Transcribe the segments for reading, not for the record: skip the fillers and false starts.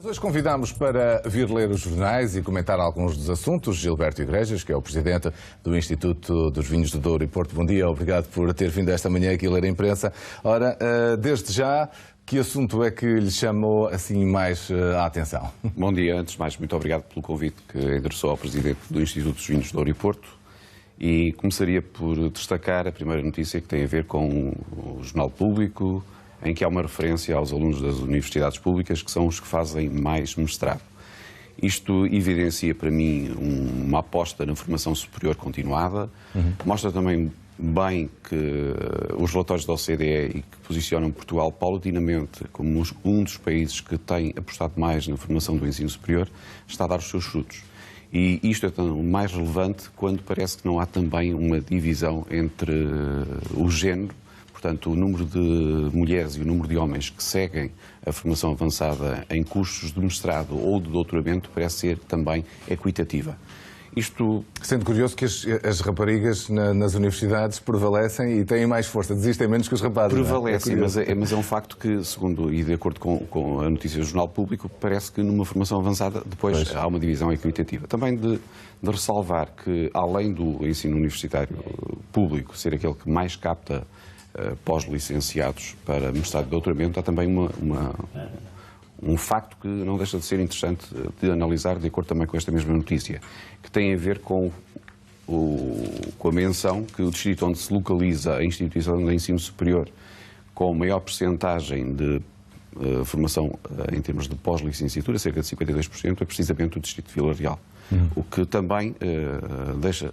Hoje convidamos para vir ler os jornais e comentar alguns dos assuntos Gilberto Igrejas, que é o presidente do Instituto dos Vinhos do Douro e Porto. Bom dia, obrigado por ter vindo esta manhã aqui ler a imprensa. Ora, desde já, que assunto é que lhe chamou assim mais a atenção? Bom dia, antes de mais, muito obrigado pelo convite que endereçou ao presidente do Instituto dos Vinhos do Douro e Porto. E começaria por destacar a primeira notícia que tem a ver com o Jornal Público, em que há uma referência aos alunos das universidades públicas, que são os que fazem mais mestrado. Isto evidencia para mim uma aposta na formação superior continuada, mostra também bem que os relatórios da OCDE e que posicionam Portugal paulatinamente como um dos países que tem apostado mais na formação do ensino superior, está a dar os seus frutos. E isto é tão mais relevante quando parece que não há também uma divisão entre o género. Portanto, o número de mulheres e o número de homens que seguem a formação avançada em cursos de mestrado ou de doutoramento parece ser também equitativa. Isto... Sendo curioso que as raparigas nas universidades prevalecem e têm mais força, desistem menos que os rapazes. Prevalecem, mas é um facto que, segundo e de acordo com a notícia do Jornal Público, parece que numa formação avançada depois há uma divisão equitativa. Também de ressalvar que, além do ensino universitário público ser aquele que mais capta pós-licenciados para mestrado e doutoramento, há também um facto que não deixa de ser interessante de analisar, de acordo também com esta mesma notícia, que tem a ver com a menção que o distrito onde se localiza a instituição de ensino superior com maior percentagem de formação em termos de pós-licenciatura, cerca de 52%, é precisamente o distrito de Vila Real. O que também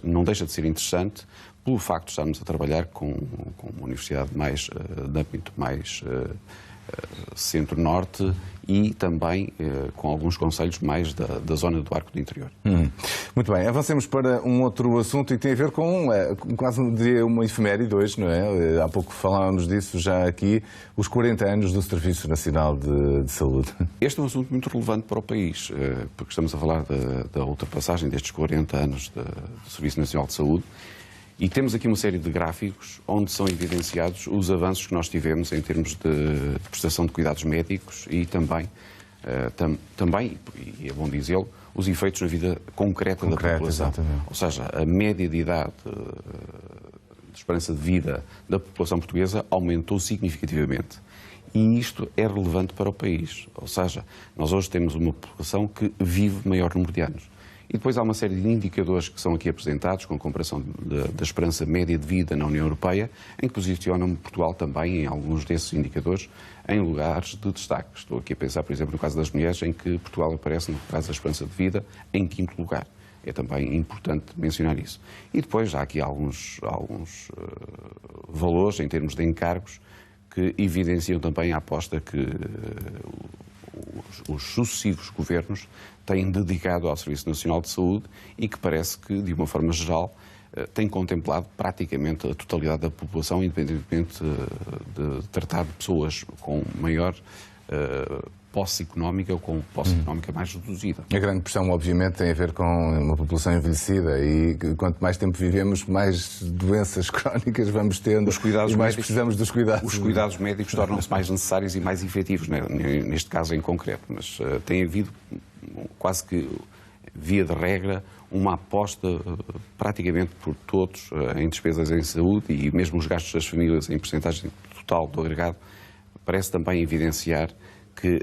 não deixa de ser interessante pelo facto de estarmos a trabalhar com uma universidade mais de âmbito mais centro-norte e também com alguns concelhos mais da zona do Arco do Interior. Muito bem, avancemos para um outro assunto e que tem a ver com quase uma efeméride hoje, não é? Há pouco falávamos disso já aqui, os 40 anos do Serviço Nacional de Saúde. Este é um assunto muito relevante para o país, porque estamos a falar da ultrapassagem destes 40 anos do Serviço Nacional de Saúde. E temos aqui uma série de gráficos onde são evidenciados os avanços que nós tivemos em termos de prestação de cuidados médicos e também, e é bom dizê-lo, os efeitos na vida concreta da população. Exatamente. Ou seja, a média de idade, de esperança de vida da população portuguesa aumentou significativamente. E isto é relevante para o país. Ou seja, nós hoje temos uma população que vive maior número de anos. E depois há uma série de indicadores que são aqui apresentados, com comparação da esperança média de vida na União Europeia, em que posicionam Portugal também, em alguns desses indicadores, em lugares de destaque. Estou aqui a pensar, por exemplo, no caso das mulheres, em que Portugal aparece, no caso da esperança de vida, em 5º lugar. É também importante mencionar isso. E depois há aqui alguns valores, em termos de encargos, que evidenciam também a aposta que os sucessivos governos têm dedicado ao Serviço Nacional de Saúde e que parece que, de uma forma geral, tem contemplado praticamente a totalidade da população, independentemente de tratar de pessoas com maior posse económica ou com posse económica mais reduzida. A grande pressão, obviamente, tem a ver com uma população envelhecida e quanto mais tempo vivemos, mais doenças crónicas vamos tendo e mais precisamos dos cuidados. Os cuidados médicos tornam-se mais necessários e mais efetivos, neste caso em concreto, mas tem havido quase que, via de regra, uma aposta praticamente por todos em despesas em saúde e mesmo os gastos das famílias em percentagem total do agregado parece também evidenciar que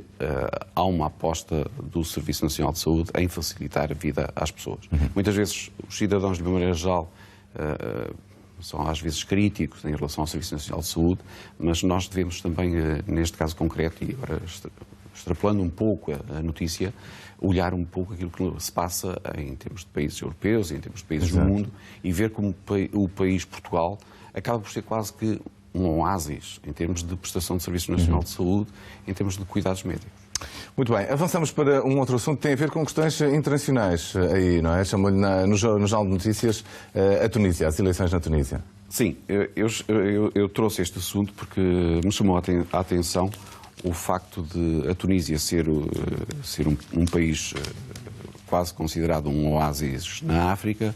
há uma aposta do Serviço Nacional de Saúde em facilitar a vida às pessoas. Muitas vezes os cidadãos, de uma maneira geral, são às vezes críticos em relação ao Serviço Nacional de Saúde, mas nós devemos também, neste caso concreto, e agora extrapolando um pouco a notícia, olhar um pouco aquilo que se passa em termos de países europeus, em termos de países do mundo, e ver como o país Portugal acaba por ser quase que um oásis em termos de prestação de Serviço Nacional de Saúde, em termos de cuidados médicos. Muito bem, avançamos para um outro assunto que tem a ver com questões internacionais aí, não é? Chamou-lhe no Jornal de Notícias a Tunísia, as eleições na Tunísia. Sim, eu trouxe este assunto porque me chamou a atenção o facto de a Tunísia ser um país quase considerado um oásis na África,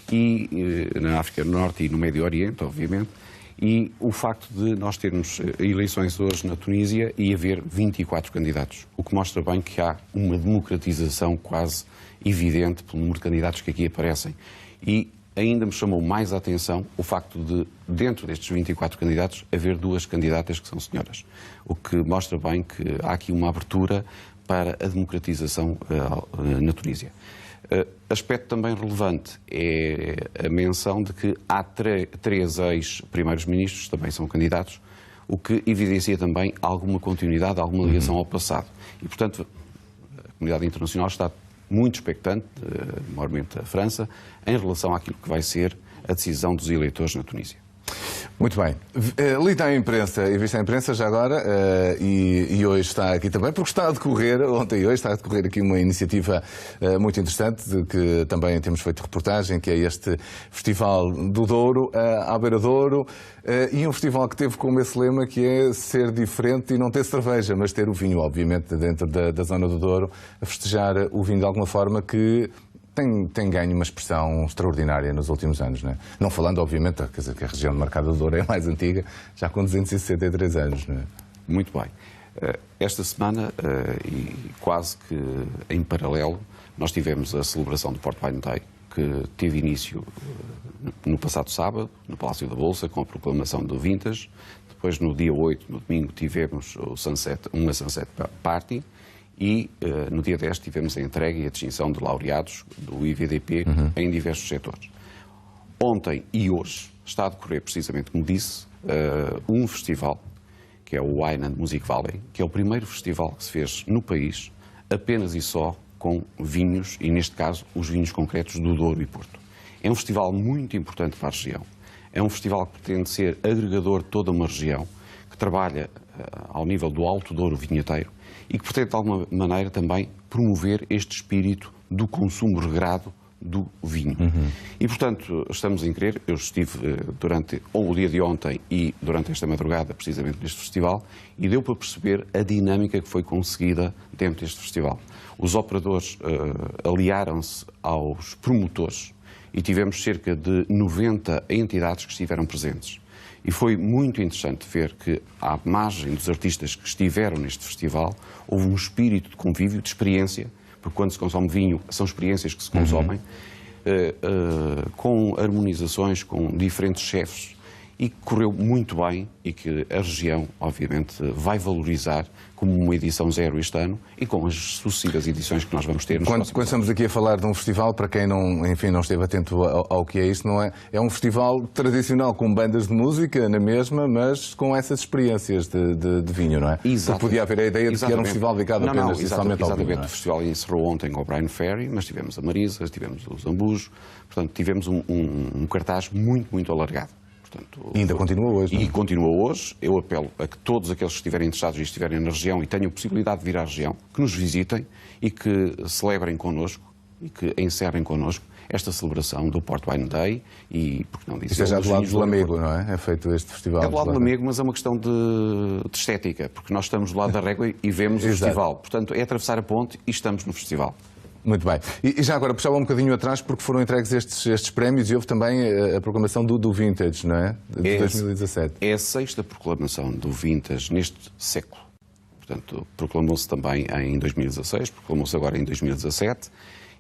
e na África do Norte e no Médio Oriente, obviamente, E o facto de nós termos eleições hoje na Tunísia e haver 24 candidatos, o que mostra bem que há uma democratização quase evidente pelo número de candidatos que aqui aparecem. E ainda me chamou mais a atenção o facto de, dentro destes 24 candidatos, haver 2 candidatas que são senhoras, o que mostra bem que há aqui uma abertura para a democratização na Tunísia. Aspecto também relevante é a menção de que há 3 ex-primeiros ministros que também são candidatos, o que evidencia também alguma continuidade, alguma ligação ao passado. E, portanto, a comunidade internacional está muito expectante, maiormente a França, em relação àquilo que vai ser a decisão dos eleitores na Tunísia. Muito bem. Lida à imprensa e vista à imprensa já agora, e hoje está aqui também, porque está a decorrer, ontem e hoje está a decorrer aqui uma iniciativa muito interessante, de que também temos feito reportagem, que é este Festival do Douro, à Beira Douro, e um festival que teve como esse lema que é ser diferente e não ter cerveja, mas ter o vinho, obviamente, dentro da zona do Douro, a festejar o vinho de alguma forma que tem ganho uma expressão extraordinária nos últimos anos, não é? Não falando, obviamente, quer dizer, que a região de Marcada do Douro é mais antiga, já com 263 anos, não é? Muito bem. Esta semana, e quase que em paralelo, nós tivemos a celebração do Port Wine Day, que teve início no passado sábado, no Palácio da Bolsa, com a proclamação do Vintage. Depois, no dia 8, no domingo, tivemos uma Sunset Party. E no dia 10 tivemos a entrega e a distinção de laureados do IVDP em diversos setores. Ontem e hoje está a decorrer, precisamente como disse, um festival, que é o Wine and Music Valley, que é o primeiro festival que se fez no país, apenas e só com vinhos, e neste caso os vinhos concretos do Douro e Porto. É um festival muito importante para a região. É um festival que pretende ser agregador de toda uma região, que trabalha ao nível do Alto Douro vinheteiro, e que pretende, de alguma maneira, também promover este espírito do consumo regrado do vinho. E, portanto, estamos em querer. Eu estive durante o dia de ontem e durante esta madrugada, precisamente neste festival, e deu para perceber a dinâmica que foi conseguida dentro deste festival. Os operadores aliaram-se aos promotores e tivemos cerca de 90 entidades que estiveram presentes. E foi muito interessante ver que, à margem dos artistas que estiveram neste festival, houve um espírito de convívio, de experiência, porque quando se consome vinho, são experiências que se consomem, com harmonizações com diferentes chefes, e que correu muito bem e que a região, obviamente, vai valorizar como uma edição zero este ano e com as sucessivas edições que nós vamos ter nos próximos anos. Quando estamos aqui a falar de um festival, para quem não esteve atento ao que é isto, não é? É um festival tradicional com bandas de música na mesma, mas com essas experiências de vinho, não é? Exato. Porque podia haver a ideia de que era um festival dedicado apenas e somente ao vinho. Exatamente. O festival encerrou ontem com o Brian Ferry, mas tivemos a Marisa, tivemos o Zambujo, portanto tivemos um cartaz muito, muito alargado. Portanto, e ainda continua hoje. E continua hoje. Eu apelo a que todos aqueles que estiverem interessados e estiverem na região e tenham possibilidade de vir à região, que nos visitem e que celebrem connosco e que encerrem connosco esta celebração do Port Wine Day e, porque não disse... Isto é já do lado do Lamego, não é? É feito este festival. É do lado do Lamego, mas é uma questão de estética, porque nós estamos do lado da régua e vemos o festival. Portanto, é atravessar a ponte e estamos no festival. Muito bem. E já agora, puxava um bocadinho atrás, porque foram entregues estes prémios e houve também a proclamação do Vintage, não é? De 2017. É a 6ª proclamação do Vintage neste século. Portanto, proclamou-se também em 2016, proclamou-se agora em 2017,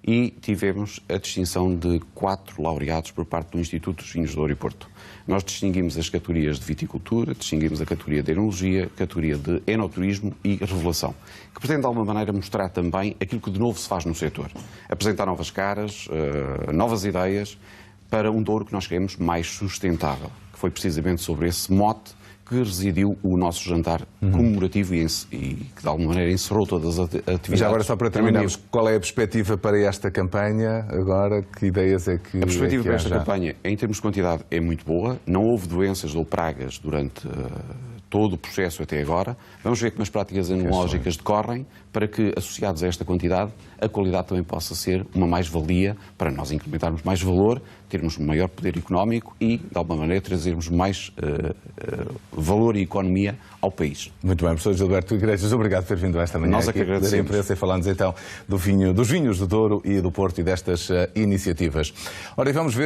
e tivemos a distinção de 4 laureados por parte do Instituto dos Vinhos do Douro e Porto. Nós distinguimos as categorias de viticultura, distinguimos a categoria de enologia, a categoria de enoturismo e revelação, que pretende de alguma maneira mostrar também aquilo que de novo se faz no setor. Apresentar novas caras, novas ideias para um Douro que nós queremos mais sustentável, que foi precisamente sobre esse mote que residiu o nosso jantar comemorativo e que de alguma maneira encerrou todas as atividades. Já agora, só para terminarmos, qual é a perspectiva para esta campanha agora? Que ideias é que... A perspectiva para esta campanha, em termos de quantidade, é muito boa. Não houve doenças ou pragas durante todo o processo até agora. Vamos ver como as práticas enológicas decorrem para que, associados a esta quantidade, a qualidade também possa ser uma mais-valia para nós incrementarmos mais valor, termos um maior poder económico e, de alguma maneira, trazermos mais valor e economia ao país. Muito bem, professor Gilberto Igrejas, obrigado por ter vindo esta manhã. Nós é que agradecemos. Da imprensa e falando então dos vinhos do Douro e do Porto e destas iniciativas. Ora, e vamos ver